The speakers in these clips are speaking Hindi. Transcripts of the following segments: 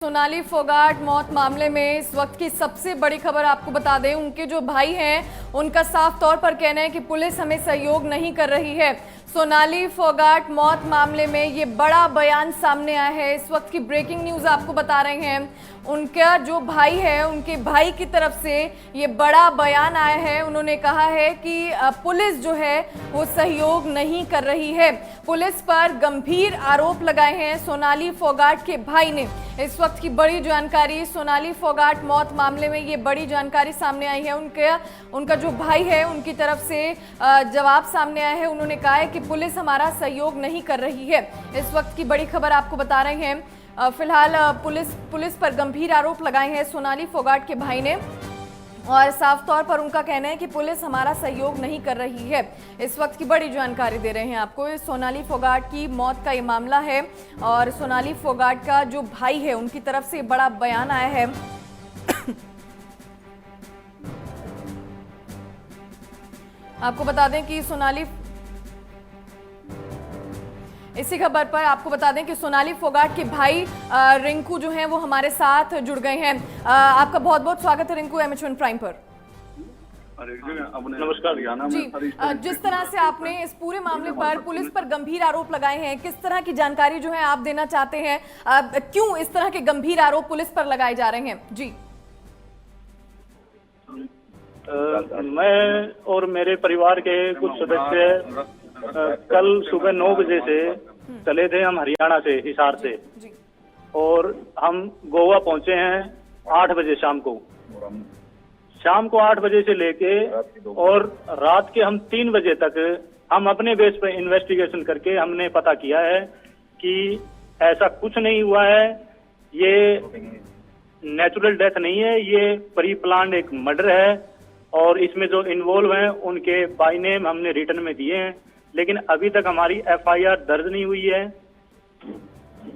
सोनाली फोगाट मौत मामले में इस वक्त की सबसे बड़ी खबर आपको बता दें, उनके जो भाई हैं उनका साफ तौर पर कहना है कि पुलिस हमें सहयोग नहीं कर रही है। सोनाली फोगाट मौत मामले में ये बड़ा बयान सामने आया है। इस वक्त की ब्रेकिंग न्यूज आपको बता रहे हैं। उनका जो भाई है, उनके भाई की तरफ से ये बड़ा बयान आया है। उन्होंने कहा है कि पुलिस जो है वो सहयोग नहीं कर रही है। पुलिस पर गंभीर आरोप लगाए हैं सोनाली फोगाट के भाई ने। इस वक्त की बड़ी जानकारी, सोनाली फोगाट मौत मामले में ये बड़ी जानकारी सामने आई है। उनका जो भाई है उनकी तरफ से जवाब सामने आया है। उन्होंने कहा है कि पुलिस हमारा सहयोग नहीं कर रही है। इस वक्त की बड़ी खबर आपको बता रहे हैं। फिलहाल पुलिस पर गंभीर आरोप लगाए हैं सोनाली फोगाट के भाई ने, और साफ तौर पर उनका कहना है कि पुलिस हमारा सहयोग नहीं कर रही है। इस वक्त की बड़ी जानकारी दे रहे हैं आपको। सोनाली फोगाट की मौत का ये मामला है और सोनाली फोगाट का जो भाई है उनकी तरफ से बड़ा बयान आया है। आपको बता दें कि इसी खबर पर आपको बता दें कि सोनाली फोगाट के भाई रिंकू जो हैं वो हमारे साथ जुड़ गए हैं। आपका बहुत बहुत स्वागत है रिंकू, एमएच1 प्राइम पर। नमस्कार जी, जिस तरह से आपने इस पूरे मामले पर पुलिस पर गंभीर आरोप लगाए हैं, किस तरह की जानकारी जो है आप देना चाहते हैं? क्यों इस तरह के गंभीर आरोप पुलिस पर लगाए जा रहे हैं? जी, मैं और मेरे परिवार के कुछ सदस्य कल सुबह 9 बजे से चले थे। हम हरियाणा से, हिसार से, और हम गोवा पहुंचे हैं 8 बजे शाम को। 8 बजे से लेके और रात के हम 3 बजे तक हम अपने बेस पे इन्वेस्टिगेशन करके हमने पता किया है कि ऐसा कुछ नहीं हुआ है। ये नेचुरल डेथ नहीं है, ये प्री प्लान्ड एक मर्डर है। और इसमें जो इन्वॉल्व हैं उनके बाय नेम हमने रिटर्न में दिए हैं, लेकिन अभी तक हमारी एफआईआर दर्ज नहीं हुई है।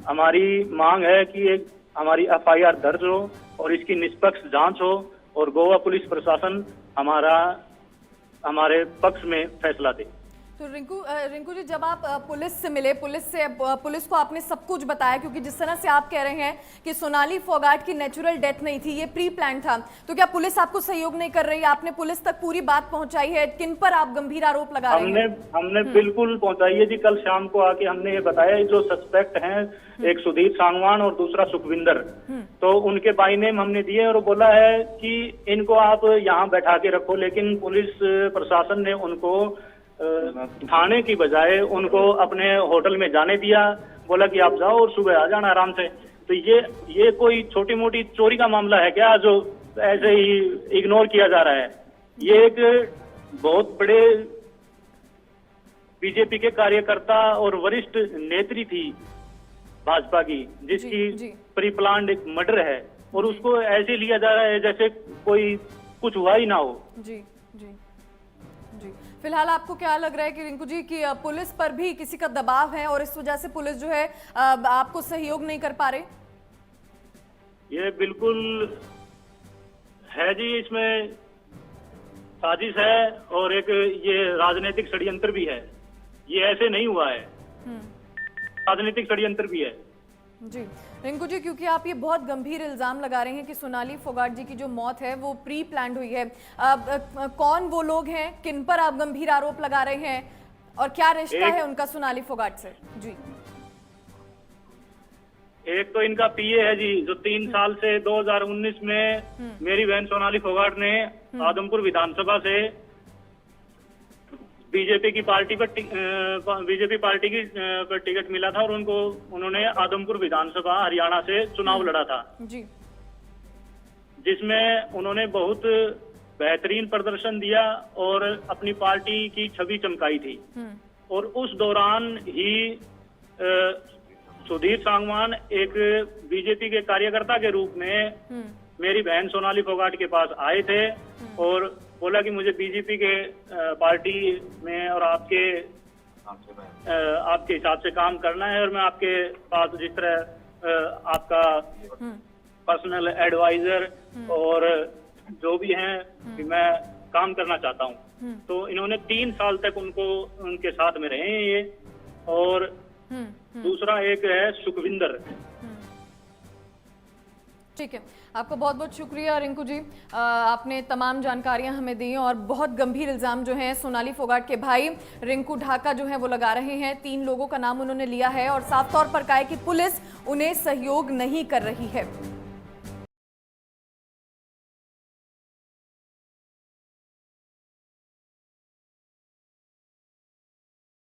हमारी मांग है कि हमारी एफआईआर दर्ज हो और इसकी निष्पक्ष जांच हो और गोवा पुलिस प्रशासन हमारे पक्ष में फैसला दे। तो रिंकू जी, जब आप पुलिस से मिले, पुलिस को आपने सब कुछ बताया, क्योंकि जिस तरह से आप कह रहे हैं कि सोनाली फोगाट की नेचुरल डेथ नहीं थी, ये प्री प्लान था, तो क्या पुलिस आपको सहयोग नहीं कर रही? आपने पुलिस तक पूरी बात पहुंचाई है? किन पर आप गंभीर आरोप लगा रहे हैं? हमने बिल्कुल पहुंचाई है जी। कल शाम को आके हमने ये बताया, जो सस्पेक्ट हैं, एक सुधीर सांगवान और दूसरा सुखविंदर, तो उनके बाय नेम हमने दिए और बोला है कि इनको आप यहाँ बैठा के रखो। लेकिन पुलिस प्रशासन ने उनको थाने की बजाय उनको अपने होटल में जाने दिया। बोला कि आप जाओ और सुबह आ जाना आराम से। तो ये कोई छोटी मोटी चोरी का मामला है क्या जो ऐसे ही इग्नोर किया जा रहा है? ये एक बहुत बड़े बीजेपी के कार्यकर्ता और वरिष्ठ नेत्री थी भाजपा की, जिसकी प्री प्लान्ड एक मर्डर है, और उसको ऐसे लिया जा रहा है जैसे कोई कुछ हुआ ही ना हो। जी जी जी, फिलहाल आपको क्या लग रहा है कि रिंकू जी कि पुलिस पर भी किसी का दबाव है और इस वजह से पुलिस जो है आपको सहयोग नहीं कर पा रहे? ये बिल्कुल है जी, इसमें साजिश है और एक ये राजनीतिक षड्यंत्र भी है। ये ऐसे नहीं हुआ है, राजनीतिक षड्यंत्र भी है। जी रिंकू जी, क्योंकि आप ये बहुत गंभीर इल्जाम लगा रहे हैं कि सोनाली फोगाट जी की जो मौत है वो प्री प्लान्ड हुई है। कौन वो लोग हैं, किन पर आप गंभीर आरोप लगा रहे हैं, और क्या रिश्ता है उनका सोनाली फोगाट से? जी, एक तो इनका पीए है जी, जो 3 साल से 2019 में मेरी बहन सोनाली फोगाट ने आदमपुर विधानसभा से बीजेपी पार्टी की पर टिकट मिला था और उन्होंने आदमपुर विधानसभा हरियाणा से चुनाव लड़ा था जी, जिसमें उन्होंने बहुत बेहतरीन प्रदर्शन दिया और अपनी पार्टी की छवि चमकाई थी। और उस दौरान ही सुधीर सांगवान एक बीजेपी के कार्यकर्ता के रूप में मेरी बहन सोनाली फोगाट के पास आए थे और बोला कि मुझे बीजेपी के पार्टी में और आपके हिसाब से काम करना है, और मैं आपके पास जिस तरह आपका पर्सनल एडवाइजर और जो भी हैं कि मैं काम करना चाहता हूं। तो इन्होंने 3 साल तक उनके साथ में रहे हैं ये। और दूसरा एक है सुखविंदर, ठीक है, आपका बहुत बहुत शुक्रिया रिंकू जी। आपने तमाम जानकारियां हमें दी और बहुत गंभीर इल्ज़ाम जो हैं सोनाली फोगाट के भाई रिंकू ढाका जो हैं वो लगा रहे हैं। 3 लोगों का नाम उन्होंने लिया है और साफ तौर पर कहा है कि पुलिस उन्हें सहयोग नहीं कर रही है।